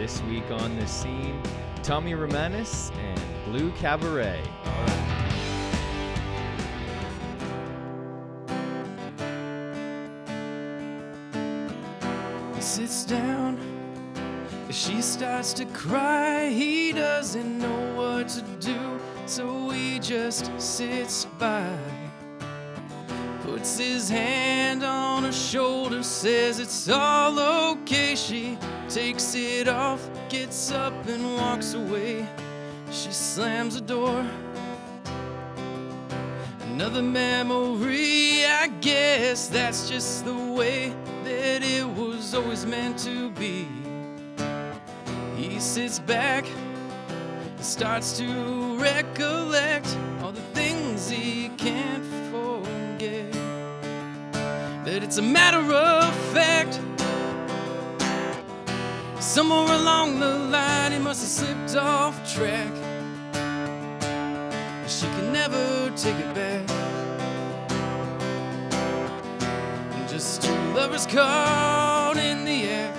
this week on the scene, Tommy Roumanas and Blue Cabaret. He sits down, she starts to cry. He doesn't know what to do, so he just sits by. Puts his hand on her shoulder, says it's all okay. She takes it off, gets up and walks away. She slams the door. Another memory, I guess that's just the way that it was always meant to be. He sits back and starts to recollect all the things he can't forget. That it's a matter of fact, somewhere along the line he must have slipped off track. She can never take it back. Just two lovers caught in the act.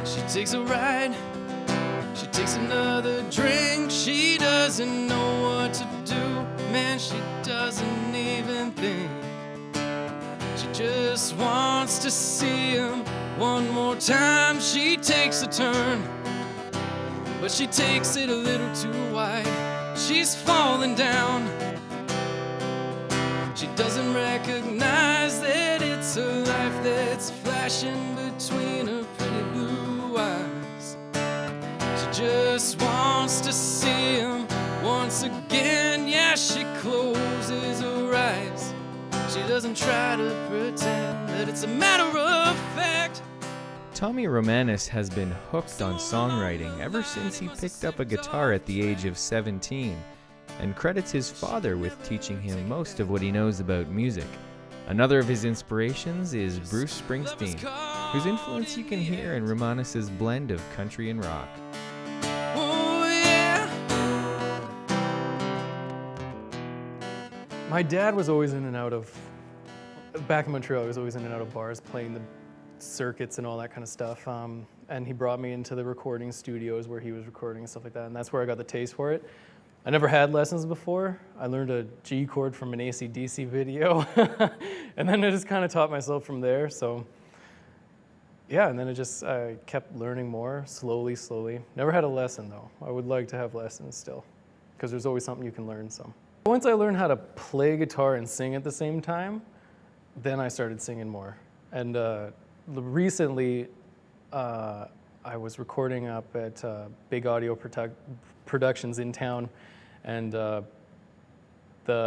She takes a ride, she takes another drink. She doesn't know what to do, man, she doesn't even think. She just wants to see him one more time. She takes a turn, but she takes it a little too wide. She's falling down. She doesn't recognize that it's her life that's flashing between her pretty blue eyes. She just wants to see him once again. Yeah, she closes her eyes. She doesn't try to pretend that it's a matter of fact. Tommy Roumanas has been hooked on songwriting ever since he picked up a guitar at the age of 17, and credits his father with teaching him most of what he knows about music. Another of his inspirations is Bruce Springsteen, whose influence you can hear in Roumanas' blend of country and rock. Oh, yeah. My dad was always in and out of, back in Montreal, he was always in and out of bars, playing the circuits and all that kind of stuff. And he brought me into the recording studios where he was recording and stuff like that, and that's where I got the taste for it. I never had lessons before. I learned a G chord from an AC/DC video, and then I just kind of taught myself from there. So yeah, and then I kept learning more, slowly. Never had a lesson though. I would like to have lessons still, because there's always something you can learn. So once I learned how to play guitar and sing at the same time, then I started singing more. And recently, I was recording up at Big Audio Productions in town, and the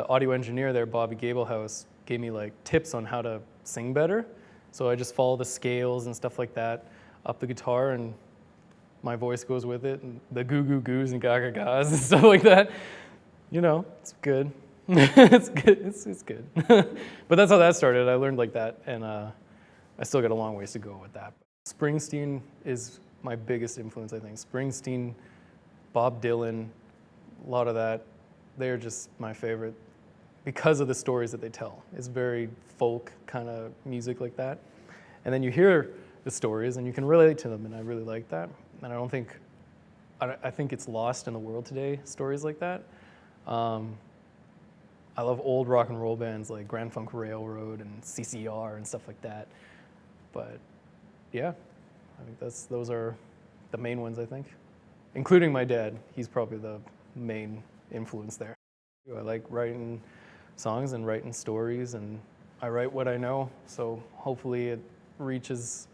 audio engineer there, Bobby Gablehouse, gave me like tips on how to sing better. So I just follow the scales and stuff like that up the guitar, and my voice goes with it, and the goo goo goos and ga ga ga's and stuff like that. You know, it's good. It's good. It's good. But that's how that started. I learned like that, and I still got a long ways to go with that. Springsteen is my biggest influence, I think. Springsteen, Bob Dylan, a lot of that, they're just my favorite because of the stories that they tell. It's very folk kind of music like that. And then you hear the stories and you can relate to them, and I really like that. And I think it's lost in the world today, stories like that. I love old rock and roll bands like Grand Funk Railroad and CCR and stuff like that. But yeah, I think those are the main ones, I think. Including my dad. He's probably the main influence there. I like writing songs and writing stories, and I write what I know, so hopefully it reaches,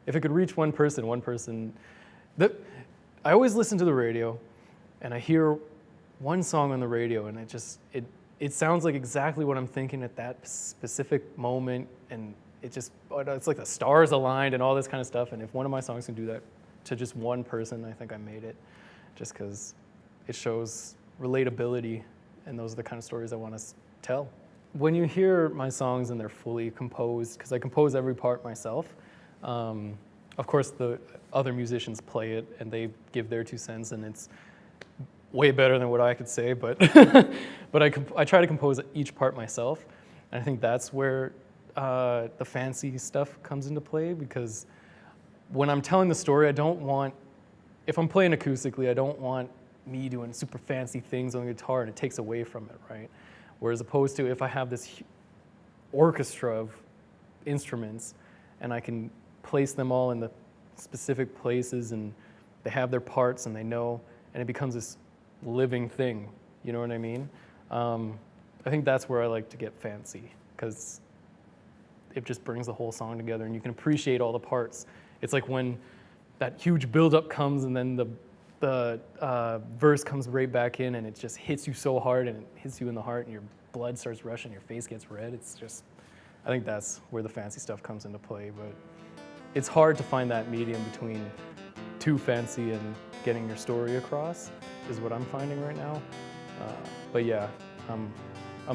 if it could reach one person. I always listen to the radio, and I hear one song on the radio, and it sounds like exactly what I'm thinking at that specific moment, and it's like the stars aligned and all this kind of stuff. And if one of my songs can do that to just one person, I think I made it, just because it shows relatability, and those are the kind of stories I want to tell. When you hear my songs and they're fully composed, because I compose every part myself, Of course, the other musicians play it and they give their 2 cents, and it's way better than what I could say. But but I try to compose each part myself, and I think that's where the fancy stuff comes into play, because when I'm telling the story, I don't want, if I'm playing acoustically, I don't want me doing super fancy things on the guitar and it takes away from it, right? Whereas opposed to if I have this orchestra of instruments and I can place them all in the specific places and they have their parts and they know, and it becomes this living thing, you know what I mean? I think that's where I like to get fancy, because it just brings the whole song together and you can appreciate all the parts. It's like when that huge buildup comes and then the verse comes right back in and it just hits you so hard and it hits you in the heart and your blood starts rushing, your face gets red. It's just, I think that's where the fancy stuff comes into play. But it's hard to find that medium between too fancy and getting your story across, is what I'm finding right now. But yeah, I'm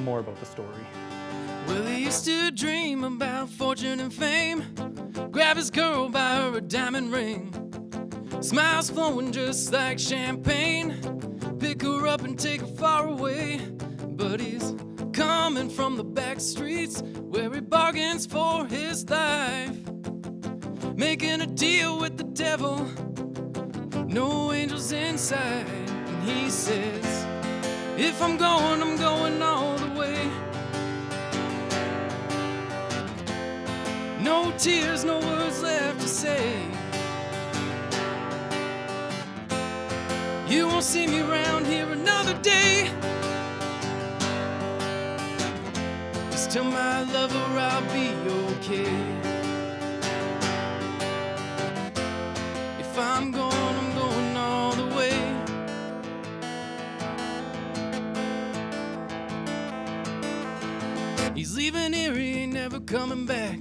more about the story. Well, he used to dream about fortune and fame, grab his girl by her a diamond ring, smiles flowing just like champagne, pick her up and take her far away. But he's coming from the back streets where he bargains for his life, making a deal with the devil, no angels inside. And he says, if I'm going all the way. No tears, no words left to say. You won't see me around here another day. Just tell my lover I'll be okay. If I'm going all the way. He's leaving here, he ain't never coming back.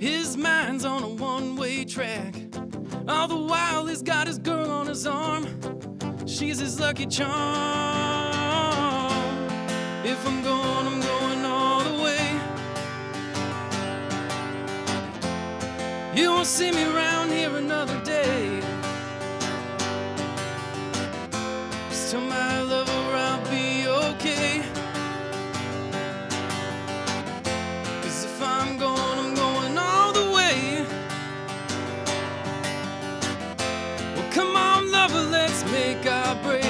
His mind's on a one-way track. All the while he's got his girl on his arm. She's his lucky charm. If I'm going all the way. You won't see me around here another day. Just tell my lover I'll be okay. 'Cause if I'm going all the way. Well, come on, lover, let's make our break.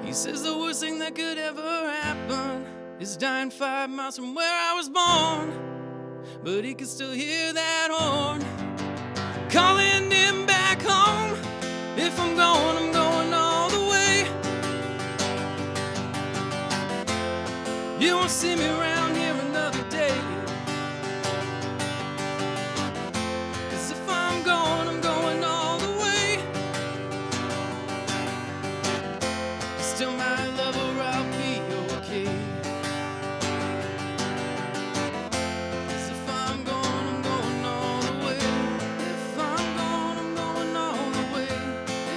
He says the worst thing that could ever happen is dying 5 miles from where I was born. But he can still hear that horn calling him back home. If I'm going all the way. You won't see me around here another day. 'Cause if I'm going all the way. Still my lover, I'll be okay. 'Cause if I'm going all the way. If I'm going all the way.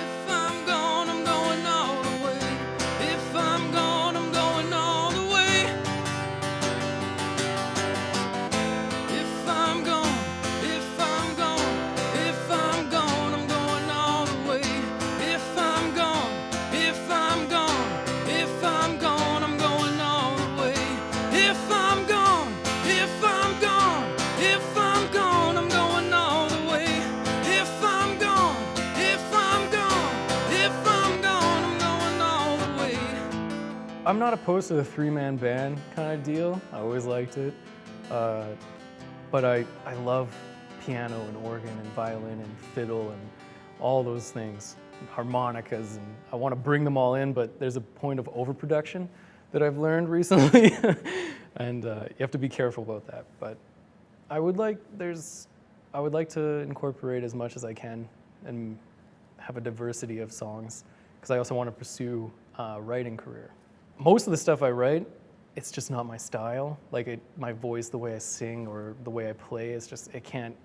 If I'm going all the way. If I'm going all the way. If I'm going I'm going all the way. If I'm going I'm going all the way. If I'm going I'm going all the way. If I'm going I'm going all the way. I'm not opposed to the 3-man band kind of deal. I always liked it. But I love piano and organ and violin and fiddle and all those things, and harmonicas, and I want to bring them all in, but there's a point of overproduction that I've learned recently, and you have to be careful about that. But I would like to incorporate as much as I can and have a diversity of songs, because I also want to pursue a writing career. Most of the stuff I write, it's just not my style. Like my voice, the way I sing, or the way I play, is just I can't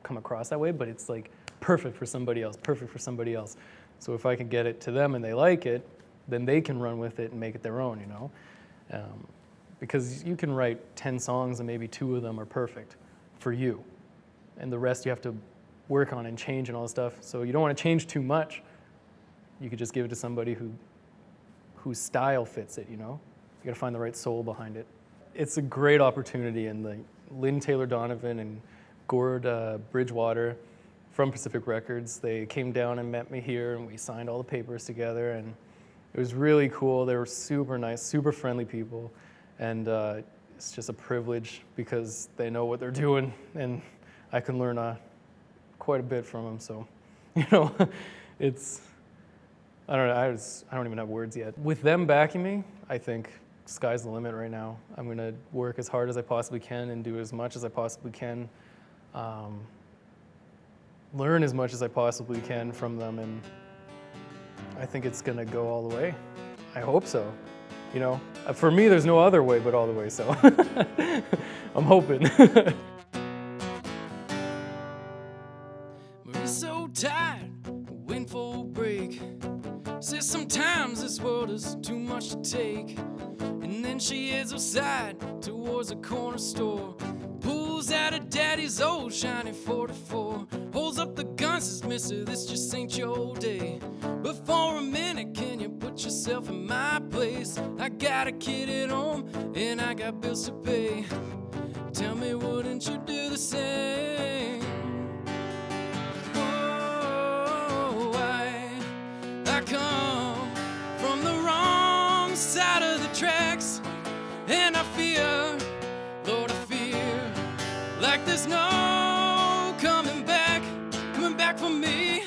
come across that way, but it's like perfect for somebody else, perfect for somebody else. So if I can get it to them and they like it, then they can run with it and make it their own, you know? Because you can write 10 songs and maybe 2 of them are perfect for you. And the rest you have to work on and change and all this stuff. So you don't want to change too much. You could just give it to somebody whose style fits it, you know? You gotta find the right soul behind it. It's a great opportunity, and the Lynn Taylor Donovan and Gord Bridgewater from Pacific Records, they came down and met me here, and we signed all the papers together, and it was really cool. They were super nice, super friendly people, and it's just a privilege because they know what they're doing, and I can learn quite a bit from them. So, you know, it's, I don't know, I don't even have words yet. With them backing me, I think sky's the limit right now. I'm gonna work as hard as I possibly can and do as much as I possibly can. Learn as much as I possibly can from them, and I think it's gonna go all the way. I hope so. You know, for me, there's no other way but all the way, so I'm hoping. Marie's so tired, waiting for a break. Says sometimes this world is too much to take. And then she heads outside towards a corner store. Pulls out her daddy's old shiny 44. Holds up the gun, says, mister, this just ain't your day. But for a minute, can you put yourself in my place? I got a kid at home, and I got bills to pay. Tell me, wouldn't you do the same? Oh, I come from the wrong side of the tracks, and I fear, Lord, I fear, like there's no coming back for me.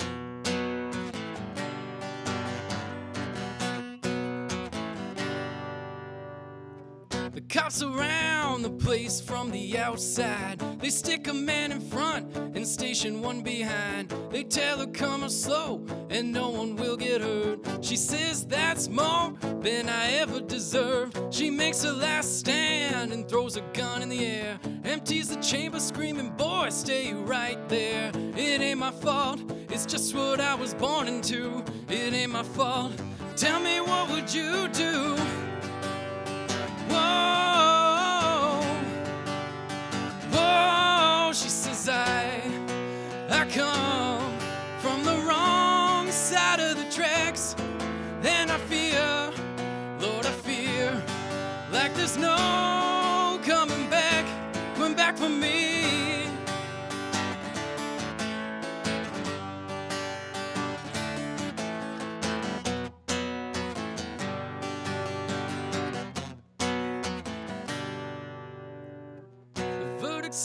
The cops surround the place from the outside. They stick a man in front and station one behind. They tell her come on slow and no one will get hurt. She says that's more than I ever deserved. She makes her last stand and throws a gun in the air. Empties the chamber screaming, boy, stay right there. It ain't my fault, it's just what I was born into. It ain't my fault. Tell me, what would you do? Whoa, whoa, she says I come from the wrong side of the tracks, and I fear, Lord, I fear, like there's no coming back for me.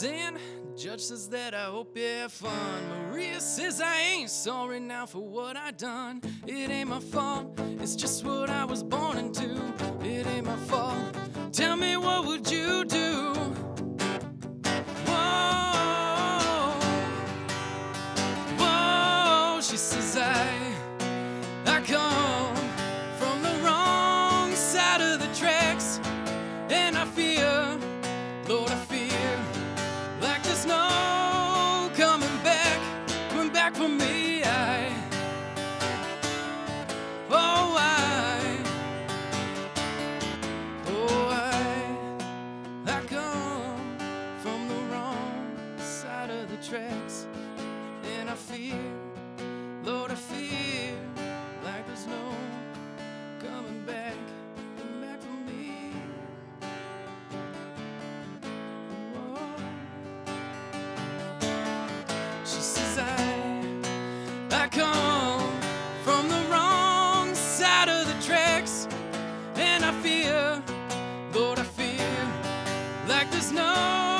In. The judge says that I hope you have fun. Maria says I ain't sorry now for what I done. It ain't my fault, it's just what I was born into. It ain't my fault. Tell me, what would you do? Whoa, whoa, she says I come from the wrong side of the tracks, and I fear, Lord, I fear, like there's no coming back for me. I come from the wrong side of the tracks, and I fear, Lord, I fear, like there's no coming back for me. She says I come from the wrong side of the tracks, and I fear, Lord, I fear, like there's no